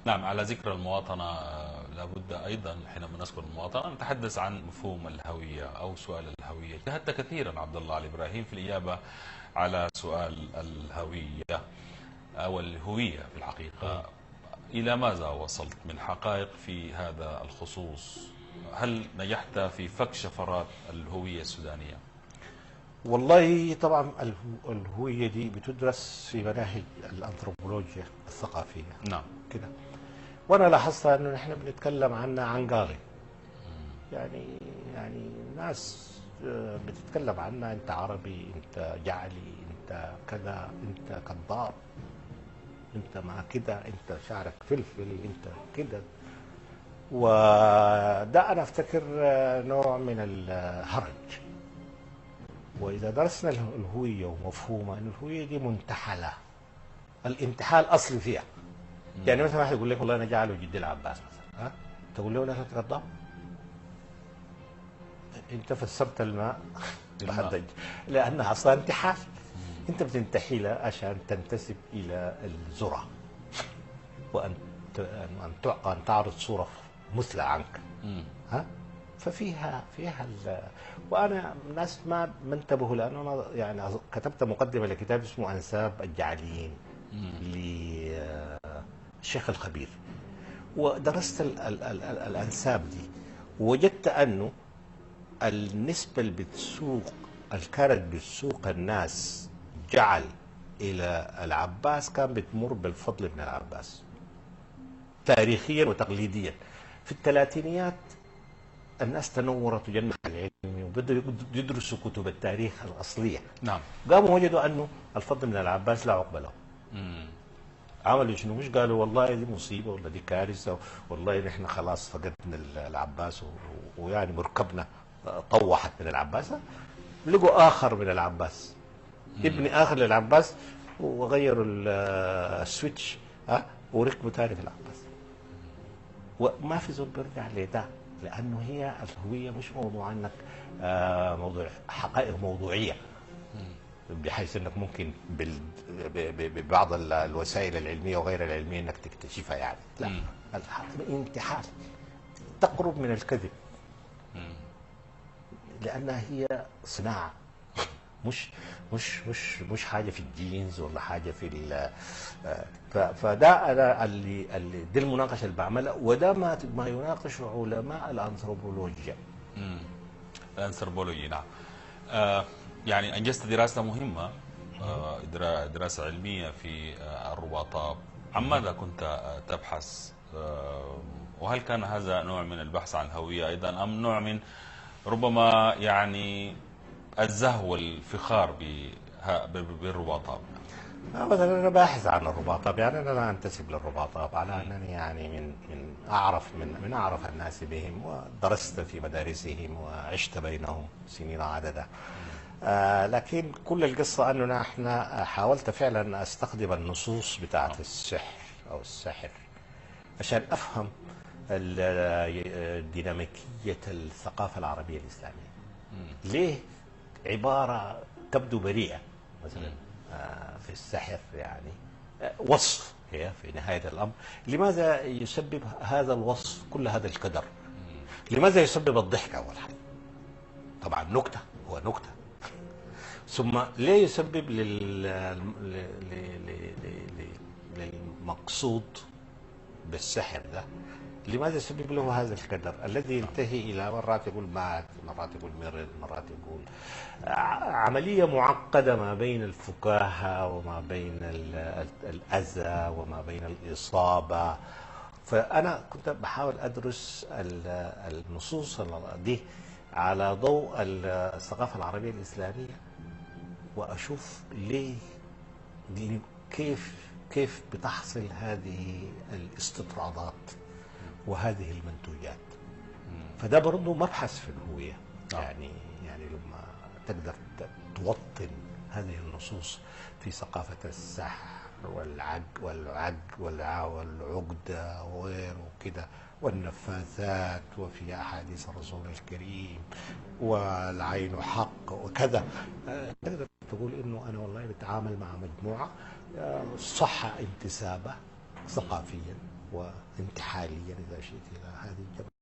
نعم، على ذكر المواطنة لابد أيضا حينما نذكر المواطنة نتحدث عن مفهوم الهوية أو سؤال الهوية. جاهدت كثيرا عبد الله علي إبراهيم في الإجابة على سؤال الهوية أو الهوية في الحقيقة. إلى ماذا وصلت من حقائق في هذا الخصوص؟ هل نجحت في فك شفرات الهوية السودانية؟ والله طبعا الهوية دي بتدرس في مناهج الأنثروبولوجيا الثقافية نعم. كده. وأنا لاحظت أنه نحن بنتكلم عنها عن قاغي، يعني ناس بتتكلم عنها أنت عربي، أنت جعلي، أنت كذا، أنت كذاب، أنت ما كده، أنت شعرك فلفل، أنت كده. وده أنا أفتكر نوع من الهرج. وإذا درسنا الهوية ومفهومها أن الهوية دي منتحلة، الانتحال أصلي فيها. يعني مثلا واحد يقول لك والله أنا جعله جدي العباس مثلا، ها؟ تقول له لا تتغضب، أنت فسرت الماء لأنها أصلا انتحال. أنت بتنتحي لها عشان تنتسب إلى الذرة، وأن أن تعرض صورة مثلى عنك. ها؟ فيها وانا الناس ما انتبهوا، لانه انا يعني كتبت مقدمه لكتاب اسمه انساب الجعليين للشيخ الخبير، ودرست الانساب دي، ووجدت انه النسبه اللي كانت بتسوق الناس جعل الى العباس كان بتمر بالفضل بن العباس تاريخيا وتقليديا. في الثلاثينيات الناس تنورت وجنة العلم وبدأوا يدرسوا كتب التاريخ الأصلية. نعم. قاموا وجدوا أنه الفضل من العباس لا عقبة له. عملوا شنو؟ مش قالوا والله دي مصيبة ولا دي كارثة، والله نحن خلاص فقدنا العباس ويعني مركبنا طوحت من العباس. لقوا آخر من العباس، ابن آخر للعباس، وغيروا السويتش وركبوا تاني في العباس. وما في زول بيرجع لده، لانه هي الهويه مش موضوع انك موضوع حقائق موضوعيه بحيث انك ممكن ببعض الوسائل العلميه وغير العلميه انك تكتشفها يعني. لا، انتحال تقرب من الكذب، لانها هي صناعه، مش حاجه في الجينز ولا حاجه في فده انا اللي دي المناقشه اللي بعملها، وده ما يناقشه علماء الانثروبولوجيا. الأنثروبولوجيا. نعم. يعني أنجزت دراسة مهمة، دراسة علمية في الرباطات. عن ماذا كنت تبحث؟ وهل كان هذا نوع من البحث عن الهوية أيضا، أم نوع من ربما يعني الزهو والفخار بالرباطات؟ مثلا انا باحث عن الرباطات، يعني انا لا انتسب للرباطات، على انني يعني من اعرف الناس بهم، ودرست في مدارسهم وعشت بينهم سنين عدده. لكن كل القصه اننا احنا حاولت فعلا استخدم النصوص بتاعت السحر او السحر عشان افهم ديناميكيه الثقافه العربيه الاسلاميه. ليه عباره تبدو بريئه مثلا في السحر، يعني وصف هي في نهاية الأمر، لماذا يسبب هذا الوصف كل هذا الكدر؟ لماذا يسبب الضحك أول حاجة؟ طبعا نكتة، هو نكتة. ثم ليه يسبب للمقصود بالسحر ده، لماذا يسبب له هذا الكدر الذي ينتهي إلى مرات يقول مات، مرات يقول مرض، مرات يقول عملية معقدة ما بين الفكاهة وما بين الأذى وما بين الإصابة. فأنا كنت بحاول أدرس النصوص دي على ضوء الثقافة العربية الإسلامية، وأشوف كيف بتحصل هذه الاستطرادات وهذه المنتوجات. فده برضه مبحث في الهوية. يعني لما تقدر توطن هذه النصوص في ثقافة السحر والعقدة وغيره كده، والنفاثات، وفي أحاديث الرسول الكريم، والعين حق وكذا، تقدر تقول إنه أنا والله بتعامل مع مجموعة صح انتسابه ثقافيا وانتحاليا إذا شئت إلى هذه الجبهة.